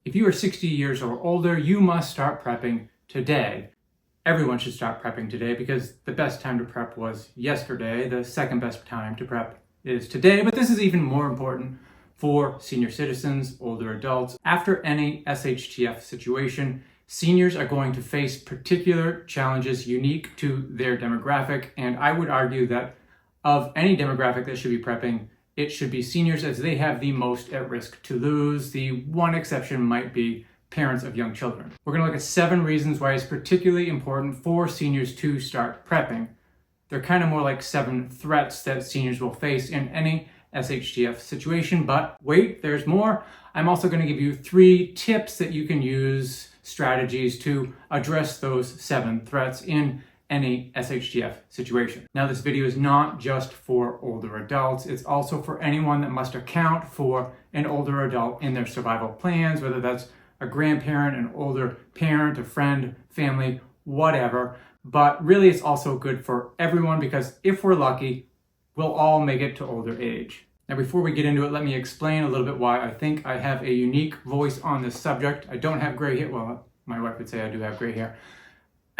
If you are 60 years or older, you must start prepping today. Everyone should start prepping today because the best time to prep was yesterday. The second best time to prep is today, but this is even more important for senior citizens, older adults. After any SHTF situation, seniors are going to face particular challenges unique to their demographic, and I would argue that of any demographic that should be prepping, it should be seniors, as they have the most at risk to lose. The one exception might be parents of young children. We're going to look at 7 reasons why it's particularly important for seniors to start prepping. They're kind of more like 7 threats that seniors will face in any SHTF situation, but wait, there's more. I'm also going to give you 3 tips that you can use, strategies to address those 7 threats in any SHTF situation. Now, this video is not just for older adults, it's also for anyone that must account for an older adult in their survival plans, whether that's a grandparent, an older parent, a friend, family, whatever. But really, it's also good for everyone because if we're lucky, we'll all make it to older age. Now, before we get into it, let me explain a little bit why I think I have a unique voice on this subject. I don't have gray hair. Well, my wife would say I do have gray hair.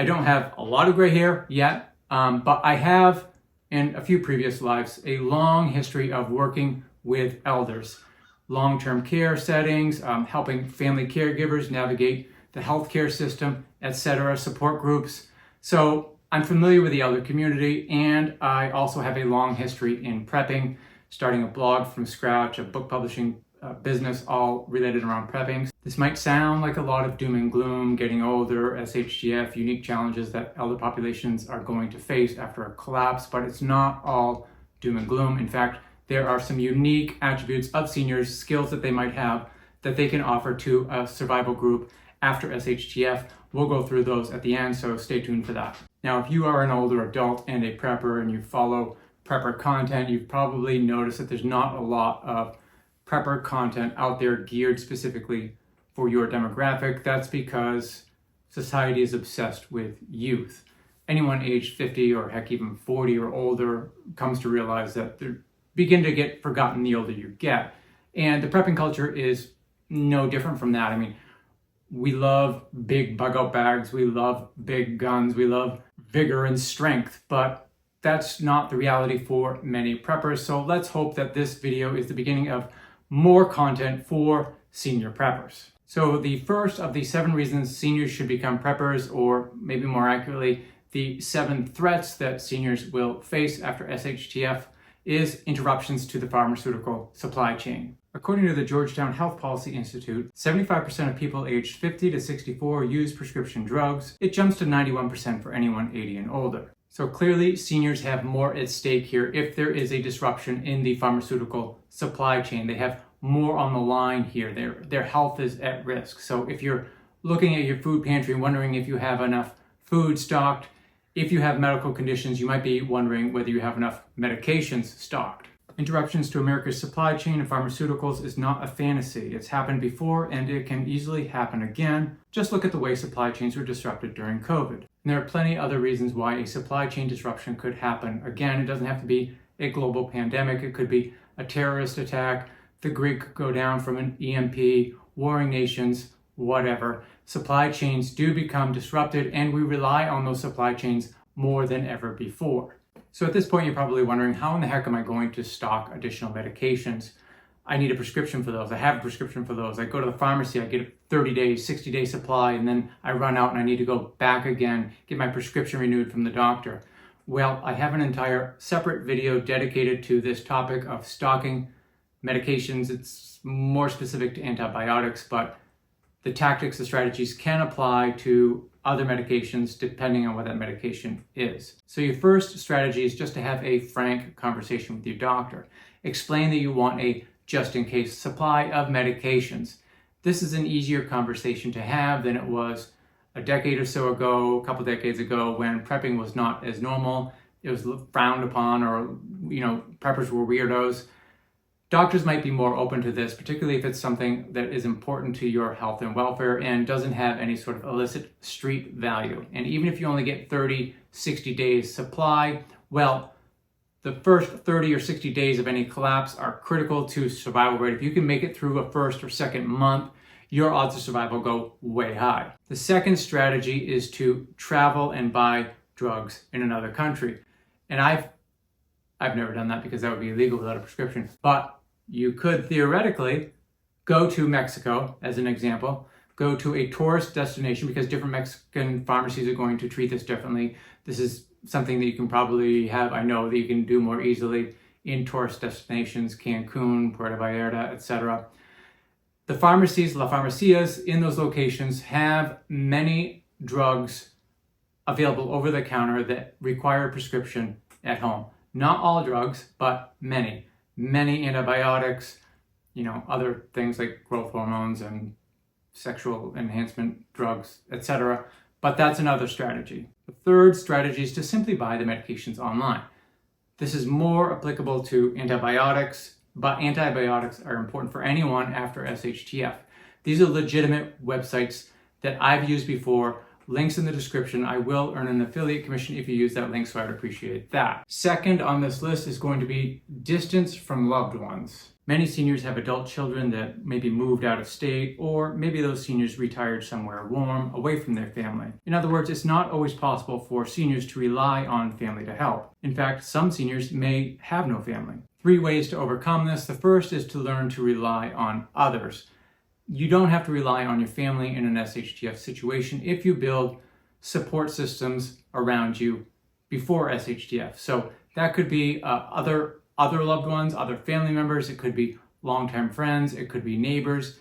I don't have a lot of gray hair yet, but I have, in a few previous lives, a long history of working with elders, long-term care settings, helping family caregivers navigate the healthcare system, etc., support groups. So I'm familiar with the elder community, and I also have a long history in prepping, starting a blog from scratch, a book publishing business, all related around prepping. This might sound like a lot of doom and gloom, getting older, SHTF, unique challenges that elder populations are going to face after a collapse, but it's not all doom and gloom. In fact, there are some unique attributes of seniors, skills that they might have that they can offer to a survival group after SHTF. We'll go through those at the end, so stay tuned for that. Now, if you are an older adult and a prepper and you follow prepper content, you've probably noticed that there's not a lot of prepper content out there geared specifically for your demographic. That's because society is obsessed with youth. Anyone aged 50 or heck even 40 or older comes to realize that they begin to get forgotten the older you get. And the prepping culture is no different from that. I mean, we love big bug out bags, we love big guns, we love vigor and strength, but that's not the reality for many preppers. So let's hope that this video is the beginning of more content for senior preppers. So the first of the 7 reasons seniors should become preppers, or maybe more accurately, the 7 threats that seniors will face after SHTF, is interruptions to the pharmaceutical supply chain. According to the Georgetown Health Policy Institute, 75% of people aged 50 to 64 use prescription drugs. It jumps to 91% for anyone 80 and older. So clearly, seniors have more at stake here if there is a disruption in the pharmaceutical supply chain. They have more on the line here. Their health is at risk. So if you're looking at your food pantry wondering if you have enough food stocked, if you have medical conditions, you might be wondering whether you have enough medications stocked. Interruptions to America's supply chain of pharmaceuticals is not a fantasy. It's happened before and it can easily happen again. Just look at the way supply chains were disrupted during COVID. And there are plenty other reasons why a supply chain disruption could happen again. It doesn't have to be a global pandemic. It could be a terrorist attack. The grid could go down from an EMP, warring nations, whatever. Supply chains do become disrupted and we rely on those supply chains more than ever before. So at this point, you're probably wondering, how in the heck am I going to stock additional medications? I need a prescription for those. I have a prescription for those. I go to the pharmacy, I get a 30-day, 60-day supply, and then I run out and I need to go back again, get my prescription renewed from the doctor. Well, I have an entire separate video dedicated to this topic of stocking medications. It's more specific to antibiotics, but the tactics, the strategies can apply to other medications depending on what that medication is. So your first strategy is just to have a frank conversation with your doctor. Explain that you want a just-in-case supply of medications. This is an easier conversation to have than it was a decade or so ago, a couple decades ago, when prepping was not as normal. It was frowned upon, or, preppers were weirdos. Doctors might be more open to this, particularly if it's something that is important to your health and welfare and doesn't have any sort of illicit street value. And even if you only get 30, 60 days supply, well, the first 30 or 60 days of any collapse are critical to survival rate. If you can make it through a first or second month, your odds of survival go way high. The second strategy is to travel and buy drugs in another country. And I've never done that because that would be illegal without a prescription. But you could theoretically go to Mexico, as an example, go to a tourist destination because different Mexican pharmacies are going to treat this differently. This is something that you can probably have, I know, that you can do more easily in tourist destinations, Cancun, Puerto Vallarta, etc. The pharmacies, La Farmacias, in those locations have many drugs available over the counter that require a prescription at home. Not all drugs, but many. Many antibiotics, other things like growth hormones and sexual enhancement drugs, etc. But that's another strategy. The third strategy is to simply buy the medications online. This is more applicable to antibiotics, but antibiotics are important for anyone after SHTF. These are legitimate websites that I've used before. Links in the description. I will earn an affiliate commission if you use that link, so I'd appreciate that. Second on this list is going to be distance from loved ones. Many seniors have adult children that maybe moved out of state, or maybe those seniors retired somewhere warm, away from their family. In other words, it's not always possible for seniors to rely on family to help. In fact, some seniors may have no family. 3 ways to overcome this. The first is to learn to rely on others. You don't have to rely on your family in an SHTF situation if you build support systems around you before SHTF. So that could be other loved ones, other family members. It could be long-term friends. It could be neighbors.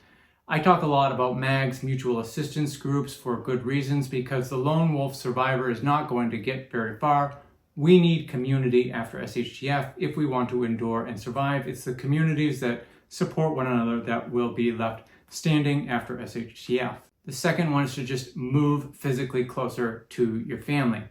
I talk a lot about MAGs, mutual assistance groups, for good reasons, because the lone wolf survivor is not going to get very far. We need community after SHTF if we want to endure and survive. It's the communities that support one another that will be left standing after SHTF. The second one is to just move physically closer to your family.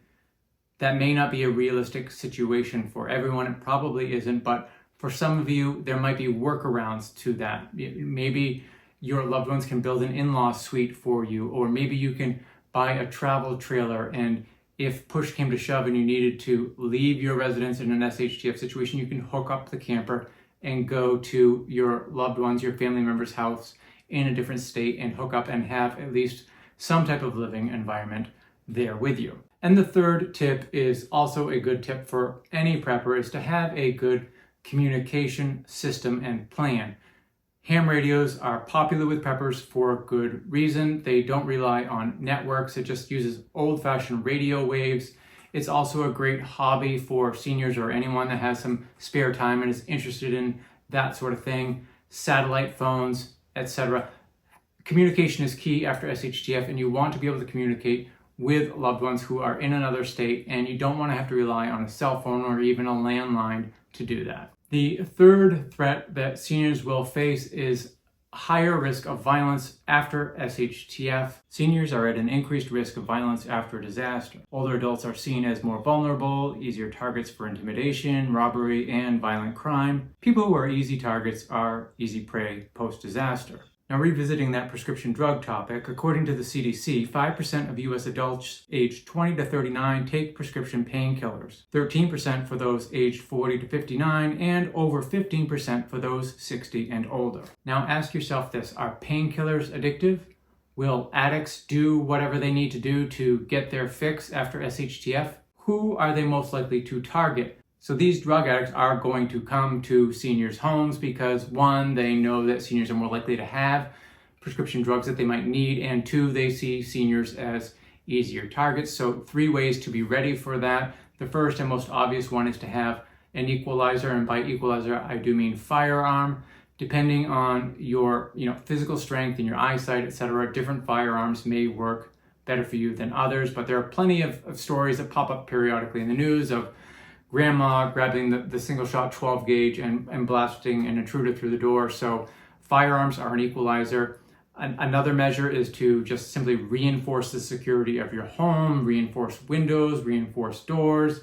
That may not be a realistic situation for everyone. It probably isn't, but for some of you, there might be workarounds to that. Maybe your loved ones can build an in-law suite for you, or maybe you can buy a travel trailer, and if push came to shove and you needed to leave your residence in an SHTF situation, you can hook up the camper and go to your loved ones, your family member's house in a different state and hook up and have at least some type of living environment there with you. And the third tip is also a good tip for any prepper, is to have a good communication system and plan. Ham radios are popular with preppers for good reason. They don't rely on networks. It just uses old-fashioned radio waves. It's also a great hobby for seniors or anyone that has some spare time and is interested in that sort of thing. Satellite phones, etc. Communication is key after SHTF, and you want to be able to communicate with loved ones who are in another state, and you don't want to have to rely on a cell phone or even a landline to do that. The third threat that seniors will face is higher risk of violence after SHTF. Seniors are at an increased risk of violence after disaster. Older adults are seen as more vulnerable, easier targets for intimidation, robbery, and violent crime. People who are easy targets are easy prey post-disaster. Now, revisiting that prescription drug topic, according to the CDC, 5% of U.S. adults aged 20 to 39 take prescription painkillers, 13% for those aged 40 to 59, and over 15% for those 60 and older. Now, ask yourself this: are painkillers addictive? Will addicts do whatever they need to do to get their fix after SHTF? Who are they most likely to target? So these drug addicts are going to come to seniors' homes because, one, they know that seniors are more likely to have prescription drugs that they might need, and two, they see seniors as easier targets. So 3 ways to be ready for that. The first and most obvious one is to have an equalizer, and by equalizer, I do mean firearm. Depending on your physical strength and your eyesight, etc., different firearms may work better for you than others, but there are plenty of stories that pop up periodically in the news of grandma grabbing the single shot 12 gauge and blasting an intruder through the door. So firearms are an equalizer. Another measure is to just simply reinforce the security of your home, reinforce windows, reinforce doors,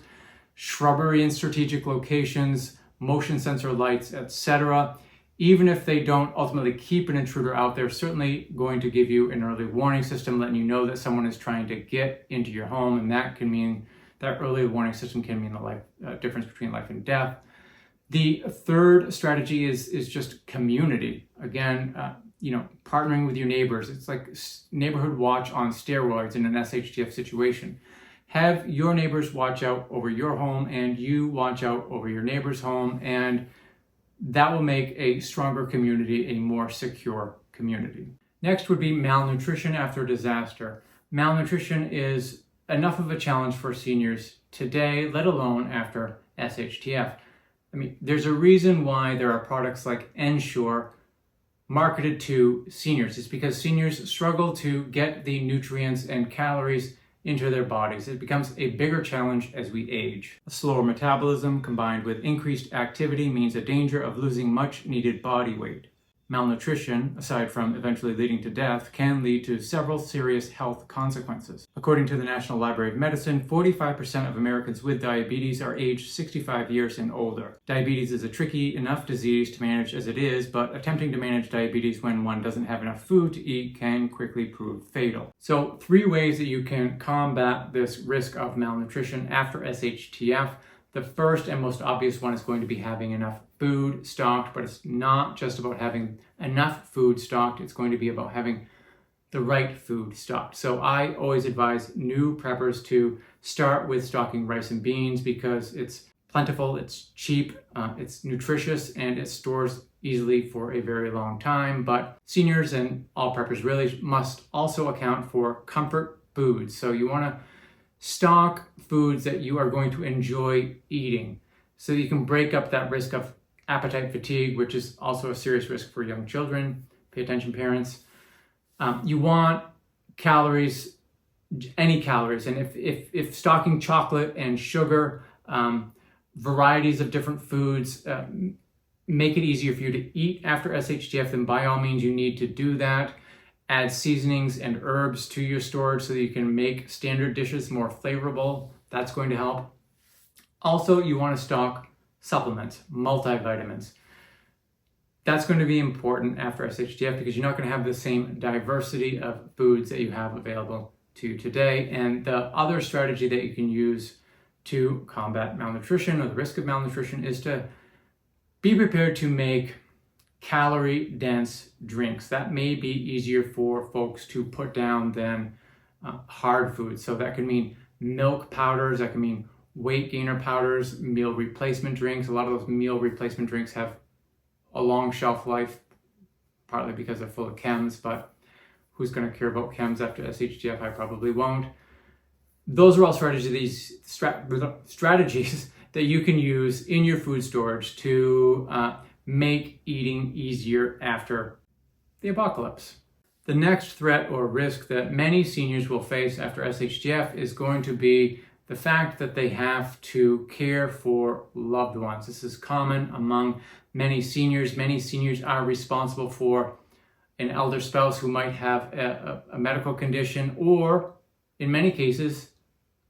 shrubbery in strategic locations, motion sensor lights, etc. Even if they don't ultimately keep an intruder out, they're certainly going to give you an early warning system, letting you know that someone is trying to get into your home, and that early warning system can mean the difference between life and death. The third strategy is just community. Again, partnering with your neighbors. It's like neighborhood watch on steroids in an SHTF situation. Have your neighbors watch out over your home and you watch out over your neighbor's home, and that will make a stronger community, a more secure community. Next would be malnutrition after disaster. Malnutrition is enough of a challenge for seniors today, let alone after SHTF. There's a reason why there are products like Ensure marketed to seniors. It's because seniors struggle to get the nutrients and calories into their bodies. It becomes a bigger challenge as we age. A slower metabolism combined with increased activity means a danger of losing much needed body weight. Malnutrition, aside from eventually leading to death, can lead to several serious health consequences. According to the National Library of Medicine, 45% of Americans with diabetes are aged 65 years and older. Diabetes is a tricky enough disease to manage as it is, but attempting to manage diabetes when one doesn't have enough food to eat can quickly prove fatal. So 3 ways that you can combat this risk of malnutrition after SHTF. The first and most obvious one is going to be having enough food stocked, but it's not just about having enough food stocked, it's going to be about having the right food stocked. So I always advise new preppers to start with stocking rice and beans because it's plentiful, it's cheap, it's nutritious, and it stores easily for a very long time. But seniors and all preppers really must also account for comfort foods. So you want to stock foods that you are going to enjoy eating so you can break up that risk of appetite fatigue, which is also a serious risk for young children. Pay attention, parents. You want calories, any calories, and if stocking chocolate and sugar, varieties of different foods, make it easier for you to eat after SHTF, then by all means you need to do that. Add seasonings and herbs to your storage so that you can make standard dishes more flavorful. That's going to help. Also, you want to stock supplements, multivitamins. That's going to be important after SHTF because you're not going to have the same diversity of foods that you have available to you today. And the other strategy that you can use to combat malnutrition or the risk of malnutrition is to be prepared to make calorie-dense drinks. That may be easier for folks to put down than hard foods. So that could mean milk powders, that can mean weight gainer powders, meal replacement drinks. A lot of those meal replacement drinks have a long shelf life, partly because they're full of chems, but who's going to care about chems after SHTF? I probably won't. Those are all strategies that you can use in your food storage to make eating easier after the apocalypse. The next threat or risk that many seniors will face after SHTF is going to be the fact that they have to care for loved ones. This is common among many seniors. Many seniors are responsible for an elder spouse who might have a medical condition, or in many cases,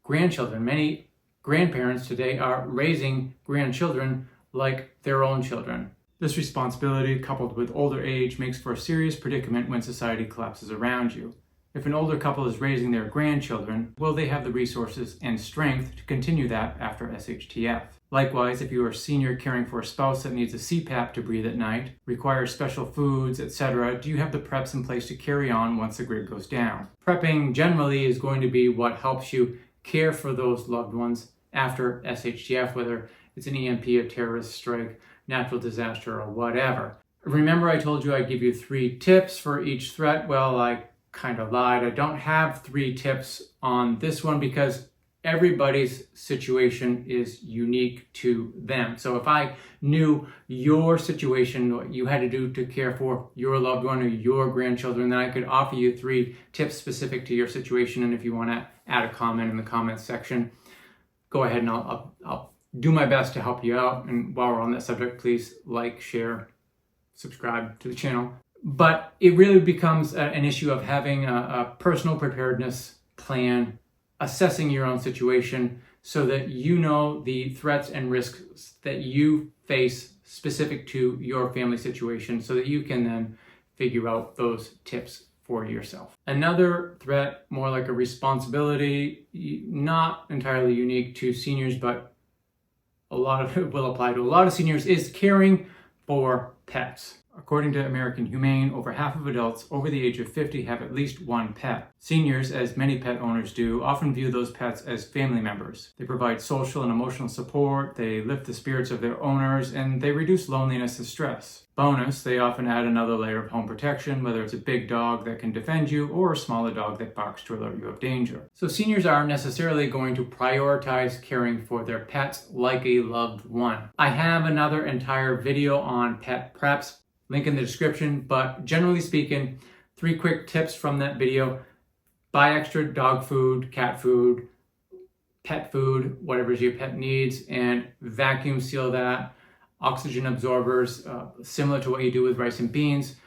grandchildren. Many grandparents today are raising grandchildren like their own children. This responsibility, coupled with older age, makes for a serious predicament when society collapses around you. If an older couple is raising their grandchildren, will they have the resources and strength to continue that after SHTF? Likewise, if you are a senior caring for a spouse that needs a CPAP to breathe at night, requires special foods, etc., do you have the preps in place to carry on once the grid goes down? Prepping generally is going to be what helps you care for those loved ones after SHTF, whether it's an EMP, a terrorist strike, natural disaster, or whatever. Remember I told you I'd give you 3 tips for each threat? Well, I kind of lied. I don't have 3 tips on this one because everybody's situation is unique to them. So if I knew your situation, what you had to do to care for your loved one or your grandchildren, then I could offer you 3 tips specific to your situation. And if you want to add a comment in the comments section, go ahead and I'll do my best to help you out. And while we're on that subject, please like, share, subscribe to the channel. But it really becomes an issue of having a personal preparedness plan, assessing your own situation so that you know the threats and risks that you face specific to your family situation so that you can then figure out those tips for yourself. Another threat, more like a responsibility, not entirely unique to seniors, but a lot of it will apply to a lot of seniors, is caring for pets. According to American Humane, over half of adults over the age of 50 have at least one pet. Seniors, as many pet owners do, often view those pets as family members. They provide social and emotional support, they lift the spirits of their owners, and they reduce loneliness and stress. Bonus, they often add another layer of home protection, whether it's a big dog that can defend you or a smaller dog that barks to alert you of danger. So seniors aren't necessarily going to prioritize caring for their pets like a loved one. I have another entire video on pet preps, link in the description, but generally speaking, 3 quick tips from that video. Buy extra dog food, cat food, pet food, whatever your pet needs, and vacuum seal that. Oxygen absorbers, similar to what you do with rice and beans.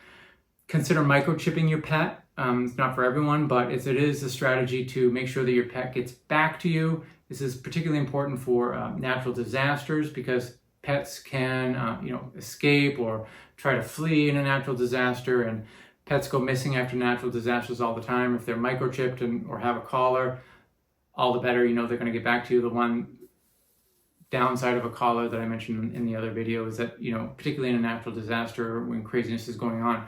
Consider microchipping your pet. It's not for everyone, but it is a strategy to make sure that your pet gets back to you. This is particularly important for natural disasters because pets can escape or try to flee in a natural disaster, and pets go missing after natural disasters all the time. If they're microchipped or have a collar, all the better, they're going to get back to you. The one downside of a collar that I mentioned in the other video is that, particularly in a natural disaster when craziness is going on,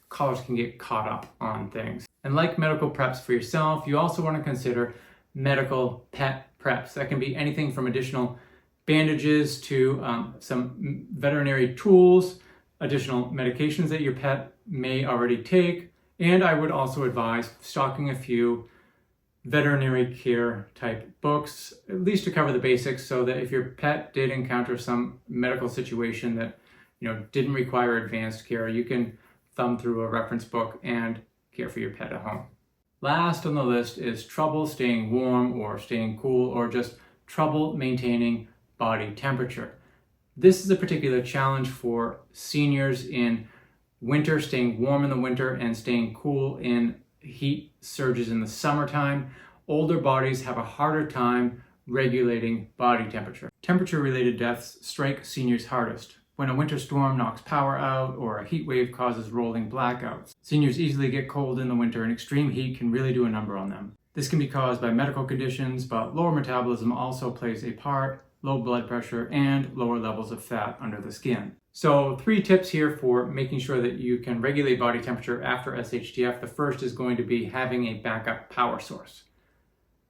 collars can get caught up on things. And like medical preps for yourself, you also want to consider medical pet preps. That can be anything from additional bandages to some veterinary tools, additional medications that your pet may already take, and I would also advise stocking a few veterinary care type books, at least to cover the basics, so that if your pet did encounter some medical situation that didn't require advanced care, you can thumb through a reference book and care for your pet at home. Last on the list is trouble staying warm or staying cool, or just trouble maintaining body temperature. This is a particular challenge for seniors in winter, staying warm in the winter and staying cool in heat surges in the summertime. Older bodies have a harder time regulating body temperature. Temperature-related deaths strike seniors hardest when a winter storm knocks power out or a heat wave causes rolling blackouts. Seniors easily get cold in the winter, and extreme heat can really do a number on them. This can be caused by medical conditions, but lower metabolism also plays a part, low blood pressure, and lower levels of fat under the skin. So 3 tips here for making sure that you can regulate body temperature after SHTF. The first is going to be having a backup power source.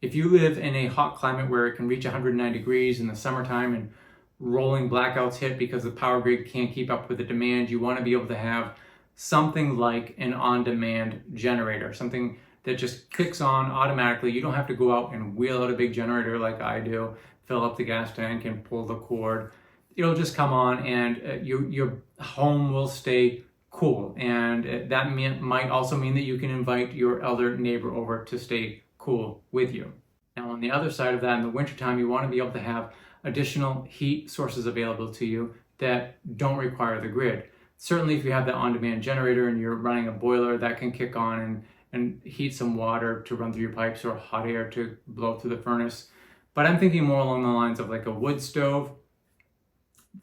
If you live in a hot climate where it can reach 109 degrees in the summertime and rolling blackouts hit because the power grid can't keep up with the demand, you want to be able to have something like an on-demand generator, something that just kicks on automatically. You don't have to go out and wheel out a big generator like I do, fill up the gas tank and pull the cord. It'll just come on, and your home will stay cool. And that might also mean that you can invite your elder neighbor over to stay cool with you. Now, on the other side of that, in the wintertime, you want to be able to have additional heat sources available to you that don't require the grid. Certainly, if you have that on-demand generator and you're running a boiler, that can kick on and heat some water to run through your pipes or hot air to blow through the furnace. But I'm thinking more along the lines of like a wood stove,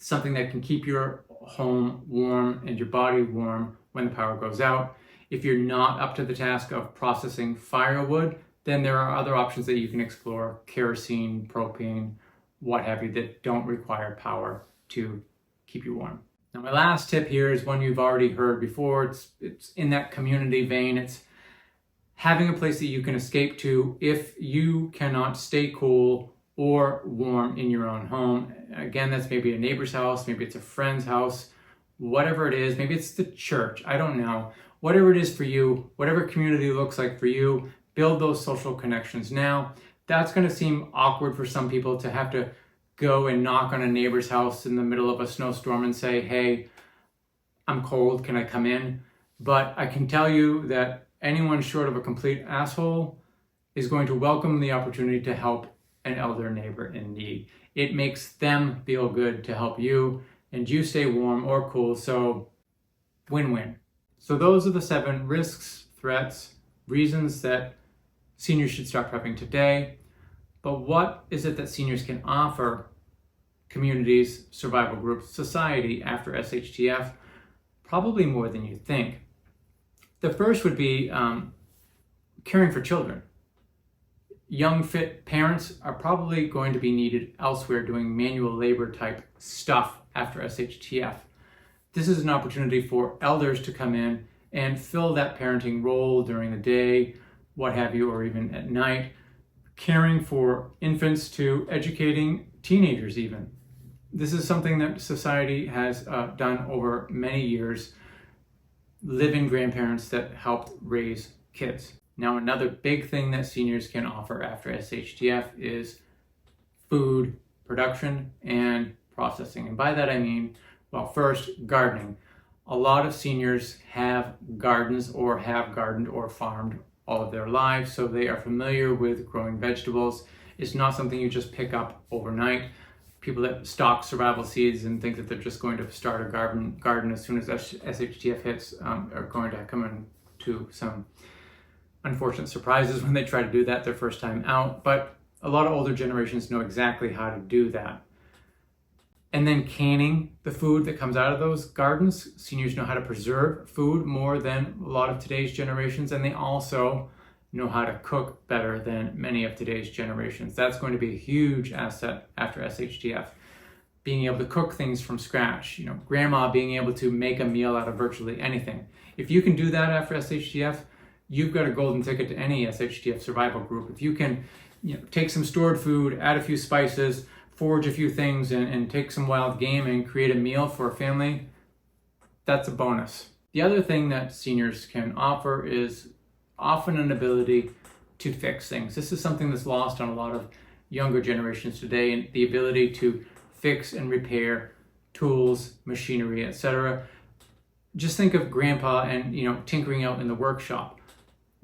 something that can keep your home warm and your body warm when the power goes out. If you're not up to the task of processing firewood, then there are other options that you can explore, kerosene, propane, what have you, that don't require power to keep you warm. Now, my last tip here is one you've already heard before. It's in that community vein. It's having a place that you can escape to if you cannot stay cool or warm in your own home. Again, that's maybe a neighbor's house, maybe it's a friend's house, whatever it is, maybe it's the church, I don't know. Whatever it is for you, whatever community looks like for you, build those social connections now. That's going to seem awkward for some people to have to go and knock on a neighbor's house in the middle of a snowstorm and say, hey, I'm cold, can I come in? But I can tell you that anyone short of a complete asshole is going to welcome the opportunity to help an elder neighbor in need. It makes them feel good to help you, and you stay warm or cool, so win-win. So those are the 7 risks, threats, reasons that seniors should start prepping today. But what is it that seniors can offer communities, survival groups, society after SHTF? Probably more than you think. The first would be caring for children. Young, fit parents are probably going to be needed elsewhere doing manual labor type stuff after SHTF. This is an opportunity for elders to come in and fill that parenting role during the day, what have you, or even at night, caring for infants to educating teenagers even. This is something that society has done over many years, living grandparents that helped raise kids. Now, another big thing that seniors can offer after SHTF is food production and processing. And by that I mean, well, first, gardening. A lot of seniors have gardens or have gardened or farmed all of their lives, so they are familiar with growing vegetables. It's not something you just pick up overnight. People that stock survival seeds and think that they're just going to start a garden as soon as SHTF hits are going to come into some unfortunate surprises when they try to do that their first time out. But a lot of older generations know exactly how to do that. And then canning the food that comes out of those gardens. Seniors know how to preserve food more than a lot of today's generations, and they also know how to cook better than many of today's generations. That's going to be a huge asset after SHTF. Being able to cook things from scratch, grandma being able to make a meal out of virtually anything. If you can do that after SHTF, you've got a golden ticket to any SHTF survival group. If you can take some stored food, add a few spices, forage a few things, and take some wild game and create a meal for a family, that's a bonus. The other thing that seniors can offer is often an ability to fix things. This is something that's lost on a lot of younger generations today, and the ability to fix and repair tools, machinery, etc. Just think of grandpa and tinkering out in the workshop.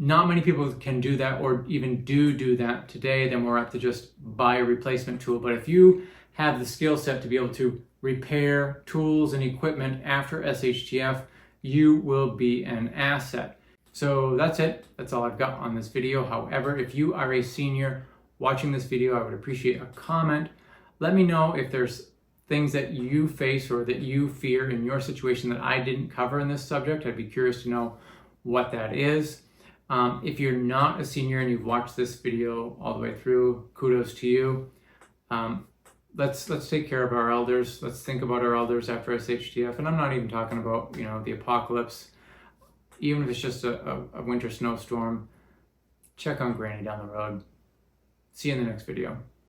Not many people can do that or even do that today. They're more apt to just buy a replacement tool. But if you have the skill set to be able to repair tools and equipment after SHTF, you will be an asset. So that's it. That's all I've got on this video. However, if you are a senior watching this video, I would appreciate a comment. Let me know if there's things that you face or that you fear in your situation that I didn't cover in this subject. I'd be curious to know what that is. If you're not a senior and you've watched this video all the way through, kudos to you. Let's take care of our elders. Let's think about our elders after SHTF. And I'm not even talking about the apocalypse. Even if it's just a winter snowstorm, check on Granny down the road. See you in the next video.